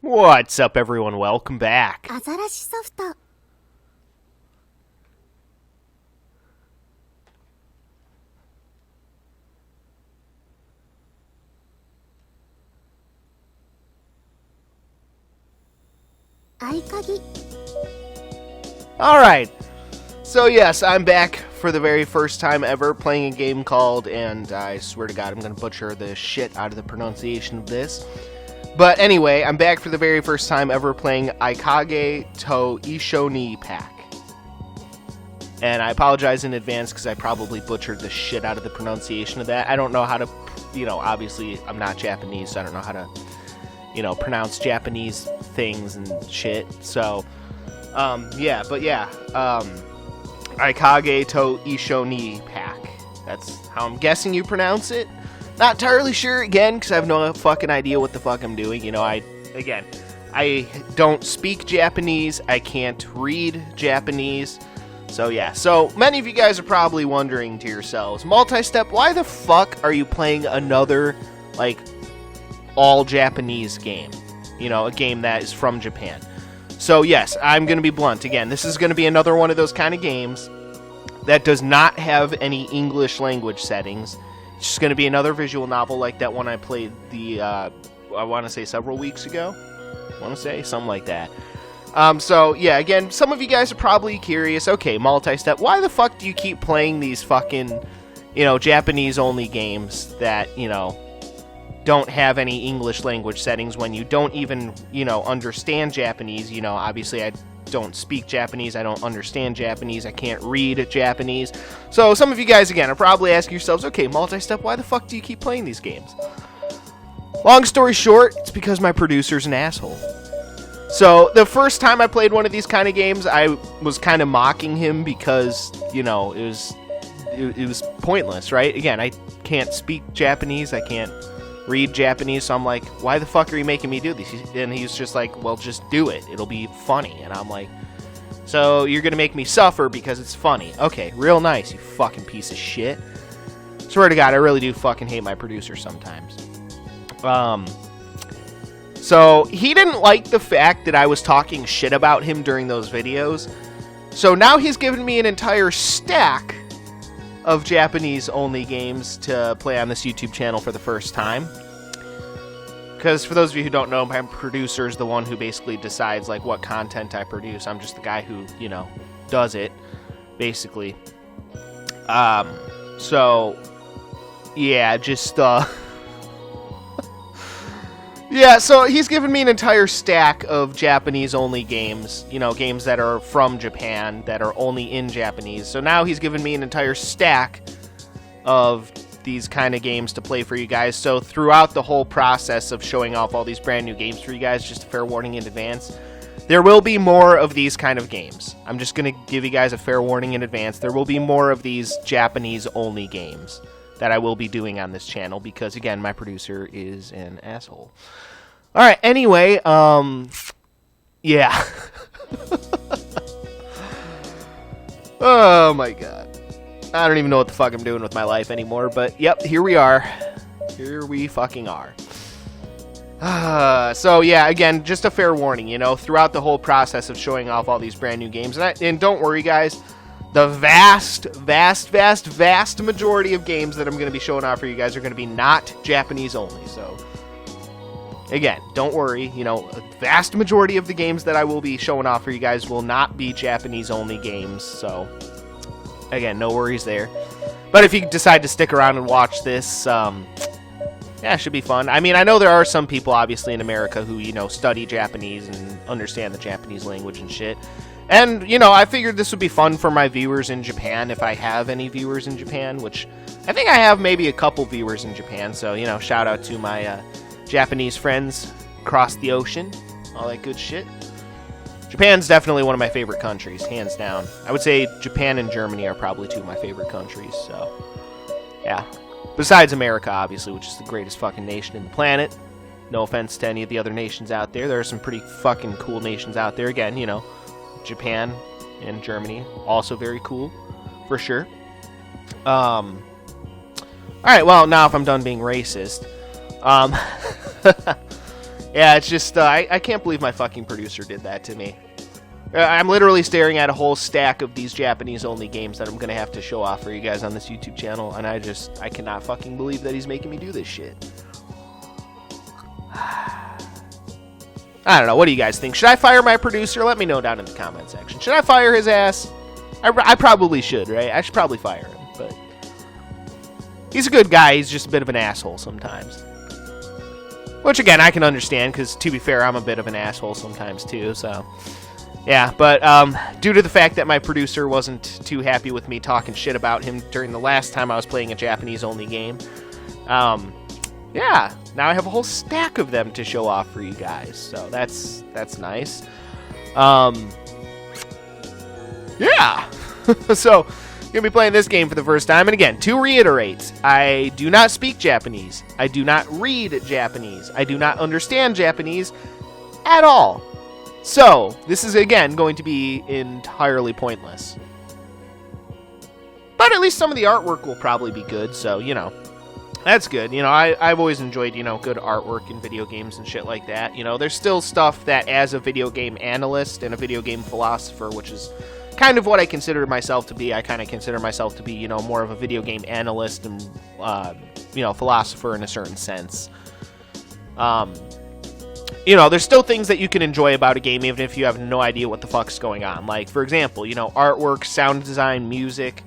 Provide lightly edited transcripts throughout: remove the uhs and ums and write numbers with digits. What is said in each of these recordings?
What's up, everyone? Welcome back. アザラシソフト Aikagi. Alright, so yes, I'm back for the very first time ever playing a game called, and I swear to God I'm going to butcher the shit out of the pronunciation of this. But anyway, I'm back for the very first time ever playing Aikagi to Issho ni pack. And I apologize in advance because I probably butchered the shit out of the pronunciation of that. I don't know how to, obviously I'm not Japanese, so I don't know how to, pronounce Japanese things and shit. So, Aikagi to Issho ni pack. That's how I'm guessing you pronounce it. Not entirely sure, again, because I have no fucking idea what the fuck I'm doing. I don't speak Japanese. I can't read Japanese. So, yeah. So, many of you guys are probably wondering to yourselves, Multi-Step, why the fuck are you playing another, all-Japanese game? A game that is from Japan. So, yes, I'm going to be blunt. Again, this is going to be another one of those kind of games that does not have any English language settings. It's just going to be another visual novel like that one I played I want to say several weeks ago. Something like that. So, yeah, again, some of you guys are probably curious, okay, Multi-Step, why the fuck do you keep playing these fucking, Japanese-only games that, don't have any English language settings when you don't even, understand Japanese? Obviously I don't speak Japanese, I don't understand Japanese, I can't read Japanese. So some of you guys, again, are probably asking yourselves, okay, Multi-Step, why the fuck do you keep playing these games? Long story short, it's because my producer's an asshole. So the first time I played one of these kind of games, I was kind of mocking him because, it was pointless, right? Again, I can't speak Japanese, I can't read Japanese, so I'm like, why the fuck are you making me do this? And he's just like, well, just do it. It'll be funny. And I'm like, so you're gonna make me suffer because it's funny. Okay, real nice, you fucking piece of shit. Swear to God, I really do fucking hate my producer sometimes. So he didn't like the fact that I was talking shit about him during those videos. So now he's given me an entire stack of Japanese-only games to play on this YouTube channel for the first time. Because for those of you who don't know, my producer is the one who basically decides what content I produce. I'm just the guy who, does it, basically. So, yeah, just, yeah, so he's given me an entire stack of Japanese-only games, games that are from Japan, that are only in Japanese. So now he's given me an entire stack of these kind of games to play for you guys. So throughout the whole process of showing off all these brand new games for you guys, just a fair warning in advance, there will be more of these kind of games. I'm just going to give you guys a fair warning in advance. There will be more of these Japanese-only games that I will be doing on this channel because, again, my producer is an asshole. Alright, anyway, yeah. Oh my God. I don't even know what the fuck I'm doing with my life anymore, but yep, here we are. Here we fucking are. So yeah, again, just a fair warning, throughout the whole process of showing off all these brand new games, and don't worry guys, the vast majority of games that I'm going to be showing off for you guys are going to be not Japanese only. So, again, don't worry. A vast majority of the games that I will be showing off for you guys will not be Japanese only games. So, again, no worries there. But if you decide to stick around and watch this, yeah, it should be fun. I mean, I know there are some people, obviously, in America who, study Japanese and understand the Japanese language and shit. And, I figured this would be fun for my viewers in Japan, if I have any viewers in Japan, which I think I have maybe a couple viewers in Japan. So, shout out to my Japanese friends across the ocean, all that good shit. Japan's definitely one of my favorite countries, hands down. I would say Japan and Germany are probably two of my favorite countries, so, yeah. Besides America, obviously, which is the greatest fucking nation in the planet. No offense to any of the other nations out there. There are some pretty fucking cool nations out there. Again, Japan and Germany, also very cool, for sure. Alright, well, now if I'm done being racist, Yeah, it's just, I can't believe my fucking producer did that to me. I'm literally staring at a whole stack of these Japanese-only games that I'm going to have to show off for you guys on this YouTube channel, and I cannot fucking believe that he's making me do this shit. I don't know, what do you guys think? Should I fire my producer? Let me know down in the comment section. Should I fire his ass? I probably should, right? I should probably fire him, but... he's a good guy, he's just a bit of an asshole sometimes. Which, again, I can understand, because, to be fair, I'm a bit of an asshole sometimes, too, so... yeah, but, due to the fact that my producer wasn't too happy with me talking shit about him during the last time I was playing a Japanese-only game, yeah, now I have a whole stack of them to show off for you guys, so that's nice. Yeah, so... going to be playing this game for the first time, and again, to reiterate, I do not speak Japanese, I do not read Japanese, I do not understand Japanese at all. So, this is again going to be entirely pointless. But at least some of the artwork will probably be good, so, you know, that's good. You know, I've always enjoyed, you know, good artwork in video games and shit like that. You know, there's still stuff that as a video game analyst and a video game philosopher, which is kind of what I consider myself to be. I kind of consider myself to be, you know, more of a video game analyst and, you know, philosopher in a certain sense. You know, there's still things that you can enjoy about a game even if you have no idea what the fuck's going on. Like, for example, you know, artwork, sound design, music,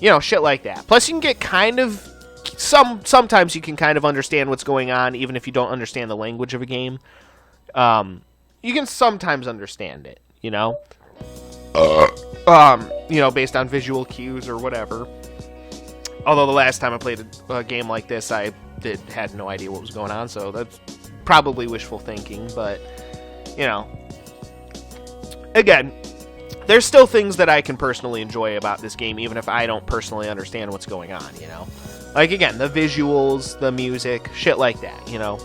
you know, shit like that. Plus, you can get kind of... sometimes you can kind of understand what's going on even if you don't understand the language of a game. You can sometimes understand it, you know? You know, based on visual cues or whatever. Although the last time I played a game like this, I had no idea what was going on, so that's probably wishful thinking, but, you know. Again, there's still things that I can personally enjoy about this game, even if I don't personally understand what's going on, you know. Like, again, the visuals, the music, shit like that, you know.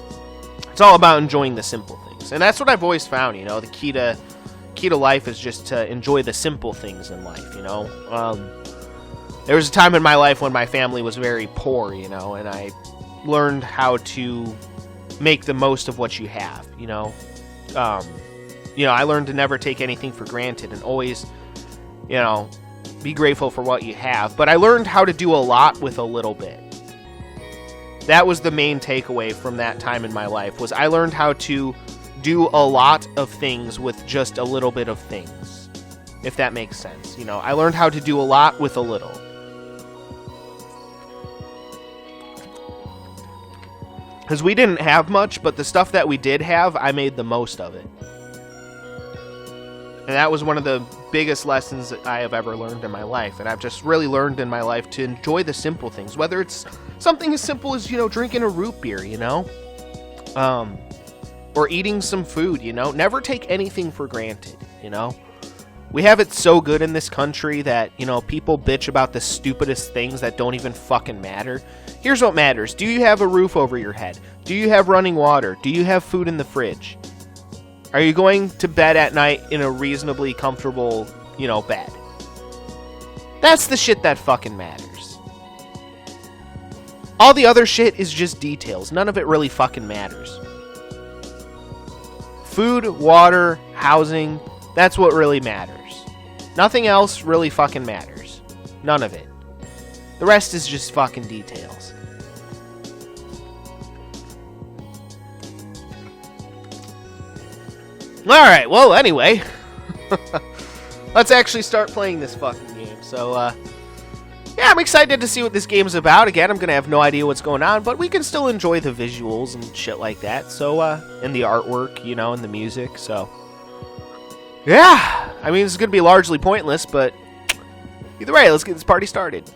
It's all about enjoying the simple things. And that's what I've always found, you know, the key to life is just to enjoy the simple things in life, you know. There was a time in my life when my family was very poor, you know, and I learned how to make the most of what you have, you know. You know, I learned to never take anything for granted and always, you know, be grateful for what you have. But I learned how to do a lot with a little bit. That was the main takeaway from that time in my life, was I learned how to do a lot of things with just a little bit of things, if that makes sense. You know, I learned how to do a lot with a little. Because we didn't have much, but the stuff that we did have, I made the most of it. And that was one of the biggest lessons that I have ever learned in my life. And I've just really learned in my life to enjoy the simple things, whether it's something as simple as, you know, drinking a root beer, you know? Or eating some food, you know? Never take anything for granted, you know? We have it so good in this country that, you know, people bitch about the stupidest things that don't even fucking matter. Here's what matters. Do you have a roof over your head? Do you have running water? Do you have food in the fridge? Are you going to bed at night in a reasonably comfortable, you know, bed? That's the shit that fucking matters. All the other shit is just details. None of it really fucking matters. Food, water, housing, that's what really matters. Nothing else really fucking matters. None of it. The rest is just fucking details. Alright, well, anyway. Let's actually start playing this fucking game. So, yeah, I'm excited to see what this game's about. Again, I'm gonna have no idea what's going on, but we can still enjoy the visuals and shit like that. So, and the artwork, you know, and the music, so. Yeah, I mean, this is gonna be largely pointless, but either way, let's get this party started.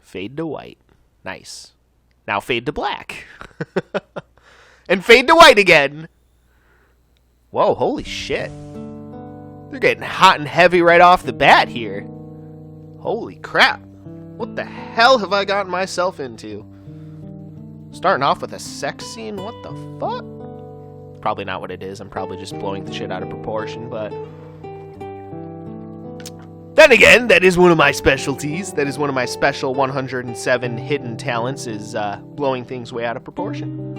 Fade to white. Nice. Now fade to black. And fade to white again. Whoa, holy shit. They're getting hot and heavy right off the bat here. Holy crap. What the hell have I gotten myself into? Starting off with a sex scene? What the fuck? Probably not what it is. I'm probably just blowing the shit out of proportion, but... Then again, that is one of my specialties. That is one of my special 107 hidden talents, is blowing things way out of proportion.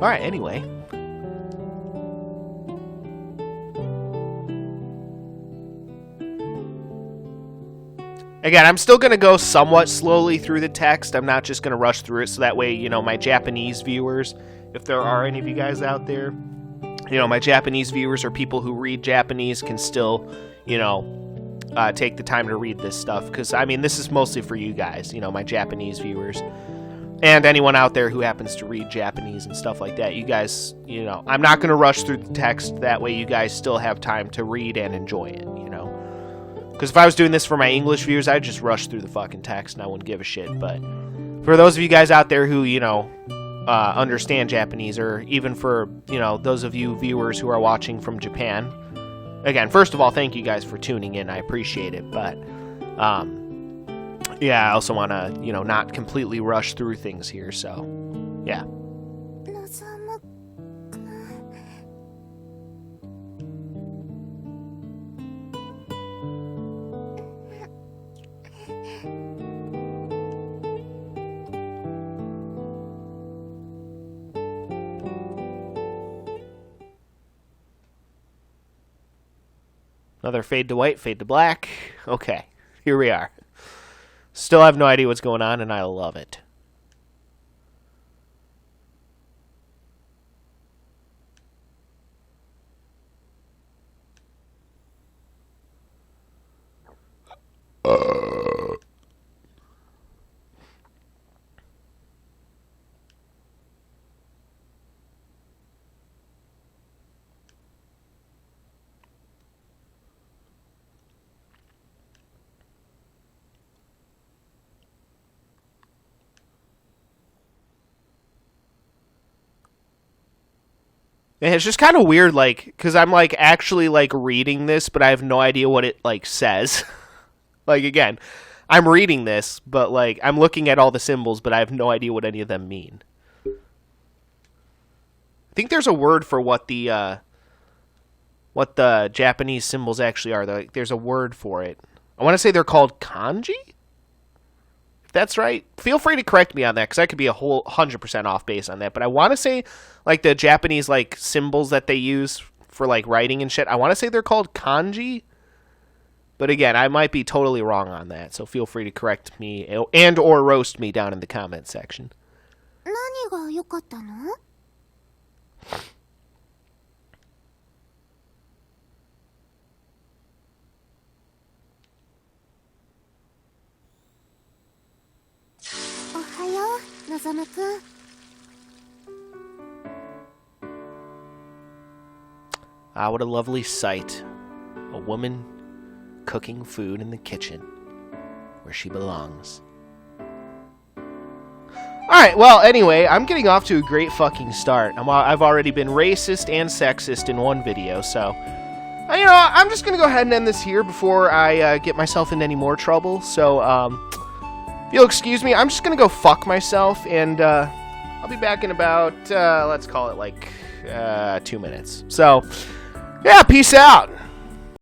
Alright, anyway. Again, I'm still going to go somewhat slowly through the text. I'm not just going to rush through it, so that way, my Japanese viewers, if there are any of you guys out there, my Japanese viewers or people who read Japanese can still, take the time to read this stuff. Because, this is mostly for you guys, my Japanese viewers. And anyone out there who happens to read Japanese and stuff like that. You guys, I'm not going to rush through the text. That way you guys still have time to read and enjoy it, Because if I was doing this for my English viewers, I'd just rush through the fucking text and I wouldn't give a shit. But for those of you guys out there who, understand Japanese, or even for, those of you viewers who are watching from Japan, again, first of all, thank you guys for tuning in. I appreciate it. But, yeah, I also want to, not completely rush through things here. So, yeah. Another fade to white, fade to black. Okay, here we are. Still have no idea what's going on, and I love it. And it's just kind of weird, because I'm, actually, reading this, but I have no idea what it, says. Again, I'm reading this, but, I'm looking at all the symbols, but I have no idea what any of them mean. I think there's a word for what the Japanese symbols actually are. There's a word for it. I want to say they're called kanji? If that's right. Feel free to correct me on that, because I could be a whole 100% off base on that. But I want to say, the Japanese, symbols that they use for, writing and shit, I want to say they're called kanji. But again, I might be totally wrong on that, so feel free to correct me and or roast me down in the comment section. 何が良かったの? おはよう、のぞむくん。 Ah, what a lovely sight. A woman cooking food in the kitchen where she belongs. Alright, well, anyway, I'm getting off to a great fucking start. I've already been racist and sexist in one video, so... I'm just gonna go ahead and end this here before I get myself in any more trouble. So, if you'll excuse me, I'm just gonna go fuck myself, and I'll be back in about, let's call it 2 minutes. So, yeah, peace out!